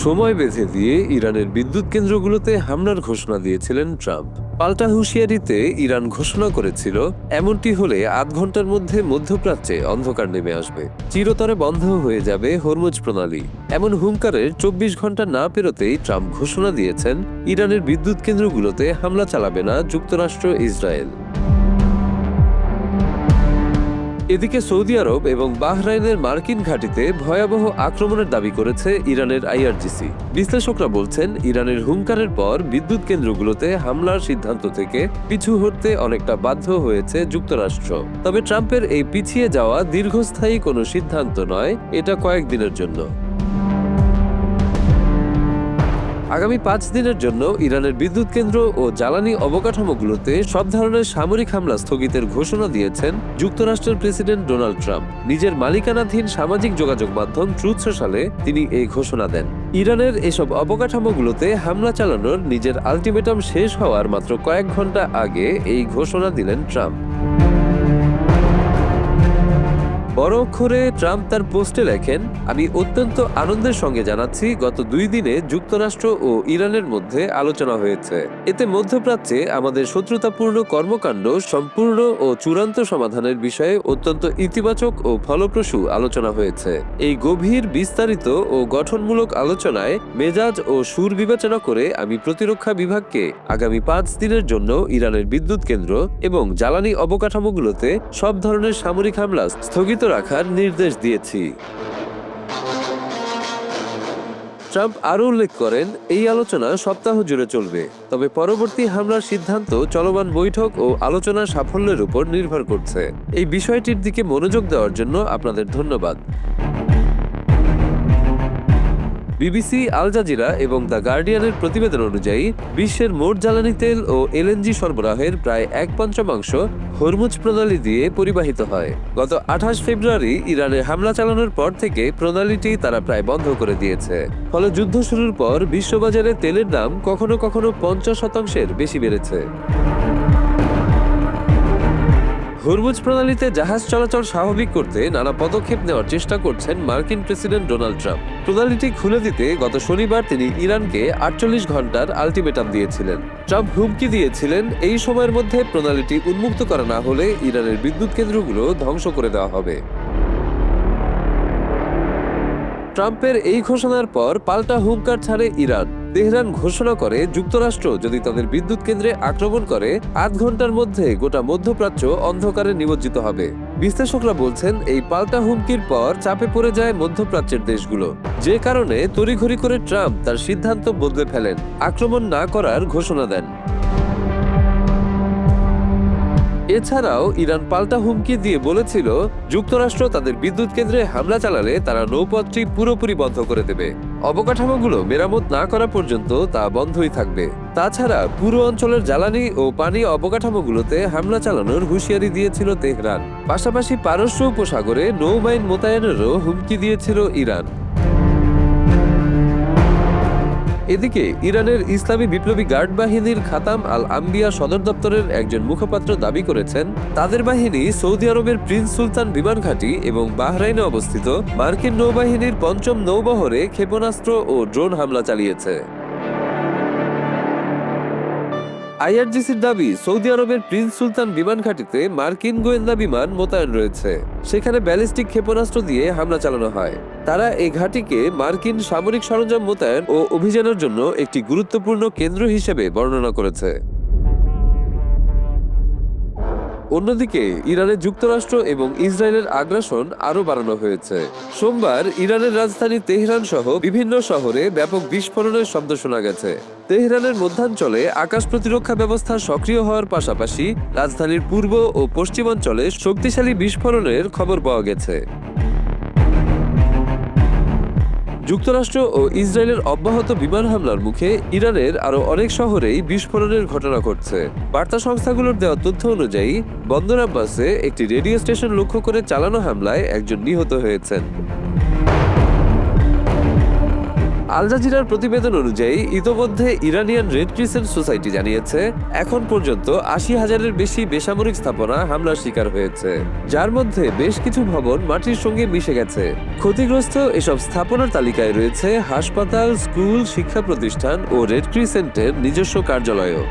সময় বেঁধে দিয়ে ইরানের বিদ্যুৎ কেন্দ্রগুলোতে হামলার ঘোষণা দিয়েছিলেন ট্রাম্প। পাল্টা হুঁশিয়ারিতে ইরান ঘোষণা করেছিল, এমনটি হলে আধ ঘন্টার মধ্যে মধ্যপ্রাচ্যে অন্ধকার নেমে আসবে, চিরতরে বন্ধ হয়ে যাবে হরমুজ প্রণালী। এমন হুঙ্কারের ২৪ ঘন্টা না পেরোতেই ট্রাম্প ঘোষণা দিয়েছেন, ইরানের বিদ্যুৎ কেন্দ্রগুলোতে হামলা চালাবে না যুক্তরাষ্ট্র ইসরায়েল। এদিকে সৌদি আরব এবং বাহরাইনের মার্কিন ঘাঁটিতে ভয়াবহ আক্রমণের দাবি করেছে ইরানের আইআরজিসি। বিশ্লেষকরা বলছেন, ইরানের হুঙ্কারের পর বিদ্যুৎ কেন্দ্রগুলোতে হামলার সিদ্ধান্ত থেকে পিছু হটতে অনেকটা বাধ্য হয়েছে যুক্তরাষ্ট্র। তবে ট্রাম্পের এই পিছিয়ে যাওয়া দীর্ঘস্থায়ী কোনো সিদ্ধান্ত নয়, এটা কয়েকদিনের জন্য। আগামী ৫ দিনের জন্য ইরানের বিদ্যুৎ কেন্দ্র ও জ্বালানি অবকাঠামোগুলোতে সব ধরনের সামরিক হামলা স্থগিতের ঘোষণা দিয়েছেন যুক্তরাষ্ট্রের প্রেসিডেন্ট ডোনাল্ড ট্রাম্প। নিজের মালিকানাধীন সামাজিক যোগাযোগ মাধ্যম ট্রুথ সোশ্যালে তিনি এই ঘোষণা দেন। ইরানের এসব অবকাঠামোগুলোতে হামলা চালানোর নিজের আলটিমেটাম শেষ হওয়ার মাত্র কয়েক ঘন্টা আগে এই ঘোষণা দিলেন ট্রাম্প। বড় অক্ষরে ট্রাম্প তার পোস্টে লেখেন, আমি অত্যন্ত আনন্দের সঙ্গে জানাচ্ছি, গত ২ দিনে যুক্তরাষ্ট্র ও ইরানের মধ্যে আলোচনা হয়েছে। এতে মধ্যপ্রাচ্যে আমাদের শত্রুতাপূর্ণ কর্মকাণ্ড সম্পূর্ণ ও চূড়ান্ত সমাধানের বিষয়ে অত্যন্ত ইতিবাচক ও ফলপ্রসূ আলোচনা হয়েছে। এই গভীর, বিস্তারিত ও গঠনমূলক আলোচনায় মেজাজ ও সুর বিবেচনা করে আমি প্রতিরক্ষা বিভাগকে আগামী ৫ দিনের জন্য ইরানের বিদ্যুৎ কেন্দ্র এবং জ্বালানি অবকাঠামোগুলোতে সব ধরনের সামরিক হামলা স্থগিত রাখার নির্দেশ দিয়েছি। ট্রাম্প আরও উল্লেখ করেন, এই আলোচনা সপ্তাহ জুড়ে চলবে, তবে পরবর্তী হামলার সিদ্ধান্ত চলমান বৈঠক ও আলোচনার সাফল্যের উপর নির্ভর করছে। এই বিষয়টির দিকে মনোযোগ দেওয়ার জন্য আপনাদের ধন্যবাদ। বিবিসি, আল জাজিরা এবং দ্য গার্ডিয়ানের প্রতিবেদন অনুযায়ী বিশ্বের মোট জ্বালানি তেল ও এলএনজি সরবরাহের প্রায় ১/৫ হরমুজ প্রণালী দিয়ে পরিবাহিত হয়। গত ২৮ ফেব্রুয়ারি ইরানে হামলা চালানোর পর থেকে প্রণালীটি তারা প্রায় বন্ধ করে দিয়েছে। ফলে যুদ্ধ শুরুর পর বিশ্ববাজারে তেলের দাম কখনো কখনো ৫০% বেশি বেড়েছে। হরমুজ প্রণালীতে জাহাজ চলাচল স্বাভাবিক করতে নানা পদক্ষেপ নেওয়ার চেষ্টা করছেন মার্কিন প্রেসিডেন্ট ডোনাল্ড ট্রাম্প। প্রণালীটি খুলে দিতে গত শনিবার তিনি ইরানকে ৪৮ ঘন্টার আলটিমেটাম দিয়েছিলেন। ট্রাম্প হুমকি দিয়েছিলেন, এই সময়ের মধ্যে প্রণালীটি উন্মুক্ত করা না হলে ইরানের বিদ্যুৎ কেন্দ্রগুলো ধ্বংস করে দেওয়া হবে। ট্রাম্পের এই ঘোষণার পর পাল্টা হুঙ্কার ছাড়ে ইরান। তেহরান ঘোষণা করে, যুক্তরাষ্ট্র যদি তাদের বিদ্যুৎ কেন্দ্রে আক্রমণ করে, আধ ঘন্টার মধ্যে গোটা মধ্যপ্রাচ্য অন্ধকারে নিমজ্জিত হবে। বিশ্লেষকরা বলছেন, এই পাল্টা হুমকির পর চাপে পড়ে যায় মধ্যপ্রাচ্যের দেশগুলো, যে কারণে তড়িঘড়ি করে ট্রাম্প তার সিদ্ধান্ত বদলে ফেলেন, আক্রমণ না করার ঘোষণা দেন। এছাড়াও ইরান পাল্টা হুমকি দিয়ে বলেছিল, যুক্তরাষ্ট্র তাদের বিদ্যুৎ কেন্দ্রে হামলা চালালে তারা নৌপথটি পুরোপুরি বন্ধ করে দেবে। অবকাঠামোগুলো মেরামত না করা পর্যন্ত তা বন্ধই থাকবে। তাছাড়া পুরো অঞ্চলের জ্বালানি ও পানি অবকাঠামোগুলোতে হামলা চালানোর হুঁশিয়ারি দিয়েছিল তেহরান। পাশাপাশি পারস্য উপসাগরে নৌবাহিনী মোতায়েনেরও হুমকি দিয়েছিল ইরান। এদিকে ইরানের ইসলামী বিপ্লবী গার্ড বাহিনীর খাতাম আল আম্বিয়া সদর দপ্তরের একজন মুখপাত্র দাবি করেছেন, তাদের বাহিনী সৌদি আরবের প্রিন্স সুলতান বিমান ঘাঁটি এবং বাহরাইনে অবস্থিত মার্কিন নৌবাহিনীর ৫ম নৌবহরে ক্ষেপণাস্ত্র ও ড্রোন হামলা চালিয়েছে। আইআরজিসির দাবি, সৌদি আরবের প্রিন্স সুলতান বিমান ঘাঁটিতে মার্কিন গোয়েন্দা বিমান মোতায়েন রয়েছে, সেখানে ব্যালিস্টিক ক্ষেপণাস্ত্র দিয়ে হামলা চালানো হয়। তারা এই ঘাঁটিকে মার্কিন সামরিক সরঞ্জাম মোতায়েন ও অভিযানের জন্য একটি গুরুত্বপূর্ণ কেন্দ্র হিসেবে বর্ণনা করেছে। অন্যদিকে ইরানে যুক্তরাষ্ট্র এবং ইসরায়েলের আগ্রাসন আরও বাড়ানো হয়েছে। সোমবার ইরানের রাজধানী তেহরান সহ বিভিন্ন শহরে ব্যাপক বিস্ফোরণের শব্দ শোনা গেছে। তেহরানের মধ্যাঞ্চলে আকাশ প্রতিরক্ষা ব্যবস্থা সক্রিয় হওয়ার পাশাপাশি রাজধানীর পূর্ব ও পশ্চিমাঞ্চলে শক্তিশালী বিস্ফোরণের খবর পাওয়া গেছে। যুক্তরাষ্ট্র ও ইসরায়েলের অব্যাহত বিমান হামলার মুখে ইরানের আরও অনেক শহরেই বিস্ফোরণের ঘটনা ঘটছে। বার্তা সংস্থাগুলোর দেওয়া তথ্য অনুযায়ী বন্দর আব্বাসে একটি রেডিও স্টেশন লক্ষ্য করে চালানো হামলায় একজন নিহত হয়েছেন। আল জাজিরার প্রতিবেদন অনুযায়ী ইতোমধ্যে ইরানিয়ান রেড ক্রিসেন্ট সোসাইটি জানিয়েছে এখন পর্যন্ত ৮০,০০০-এর বেশি বেসামরিক স্থাপনা হামলার শিকার হয়েছে, যার মধ্যে বেশ কিছু ভবন মাটির সঙ্গে মিশে গেছে। ক্ষতিগ্রস্ত এসব স্থাপনার তালিকায় রয়েছে হাসপাতাল, স্কুল, শিক্ষা প্রতিষ্ঠান ও রেড ক্রিসেন্টের নিজস্ব কার্যালয়ও।